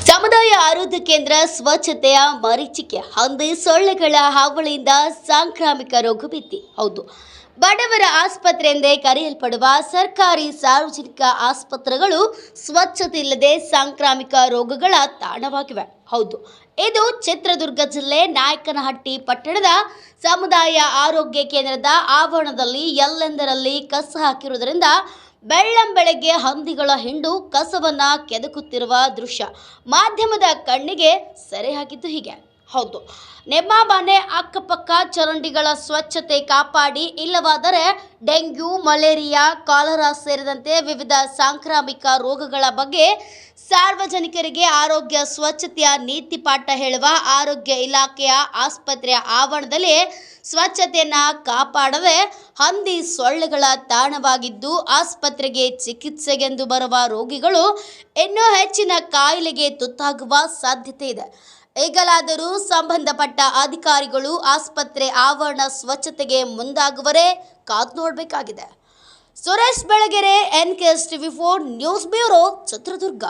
ಸಮುದಾಯ ಆರೋಗ್ಯ ಕೇಂದ್ರ ಸ್ವಚ್ಛತೆಯ ಮರೀಚಿಕೆ ಹಂದಿ ಸೊಳ್ಳೆಗಳ ಹಾವಳಿಯಿಂದ ಸಾಂಕ್ರಾಮಿಕ ರೋಗ ಭೀತಿ. ಹೌದು, ಬಡವರ ಆಸ್ಪತ್ರೆ ಎಂದೇ ಕರೆಯಲ್ಪಡುವ ಸರ್ಕಾರಿ ಸಾರ್ವಜನಿಕ ಆಸ್ಪತ್ರೆಗಳು ಸ್ವಚ್ಛತೆ ಇಲ್ಲದೆ ಸಾಂಕ್ರಾಮಿಕ ರೋಗಗಳ ತಾಣವಾಗಿವೆ. ಹೌದು, ಇದು ಚಿತ್ರದುರ್ಗ ಜಿಲ್ಲೆ ನಾಯಕನಹಟ್ಟಿ ಪಟ್ಟಣದ ಸಮುದಾಯ ಆರೋಗ್ಯ ಕೇಂದ್ರದ ಆವರಣದಲ್ಲಿ ಎಲ್ಲೆಂದರಲ್ಲಿ ಕಸ ಹಾಕಿರುವುದರಿಂದ ಬೆಳ್ಳಂಬೆಳಗ್ಗೆ ಹಂದಿಗಳ ಹಿಂಡು ಕಸವನ್ನ ಕೆದಕುತ್ತಿರುವ ದೃಶ್ಯ ಮಾಧ್ಯಮದ ಕಣ್ಣಿಗೆ ಸೆರೆಯಾಗಿದ್ದು ಹೀಗೆ. ಹೌದು, ನಿಮ್ಮ ಮನೆ ಅಕ್ಕಪಕ್ಕ ಚರಂಡಿಗಳ ಸ್ವಚ್ಛತೆ ಕಾಪಾಡಿ, ಇಲ್ಲವಾದರೆ ಡೆಂಗ್ಯೂ, ಮಲೇರಿಯಾ, ಕಾಲರಾ ಸೇರಿದಂತೆ ವಿವಿಧ ಸಾಂಕ್ರಾಮಿಕ ರೋಗಗಳ ಬಗ್ಗೆ ಸಾರ್ವಜನಿಕರಿಗೆ ಆರೋಗ್ಯ ಸ್ವಚ್ಛತೆಯ ನೀತಿ ಪಾಠ ಹೇಳುವ ಆರೋಗ್ಯ ಇಲಾಖೆಯ ಆಸ್ಪತ್ರೆಯ ಆವರಣದಲ್ಲಿ ಸ್ವಚ್ಛತೆಯನ್ನ ಕಾಪಾಡದೆ ಹಂದಿ ಸೊಳ್ಳೆಗಳ ತಾಣವಾಗಿದ್ದು, ಆಸ್ಪತ್ರೆಗೆ ಚಿಕಿತ್ಸೆಗೆಂದು ಬರುವ ರೋಗಿಗಳು ಇನ್ನೂ ಹೆಚ್ಚಿನ ಕಾಯಿಲೆಗೆ ತುತ್ತಾಗುವ ಸಾಧ್ಯತೆ ಇದೆ. ಈಗಲಾದರೂ ಸಂಬಂಧಪಟ್ಟ ಅಧಿಕಾರಿಗಳು ಆಸ್ಪತ್ರೆ ಆವರಣ ಸ್ವಚ್ಛತೆಗೆ ಮುಂದಾಗುವರೇ ಕಾದು ನೋಡಬೇಕಾಗಿದೆ. Suresh Belagere, NKS TV4 news bureau, Chitradurga.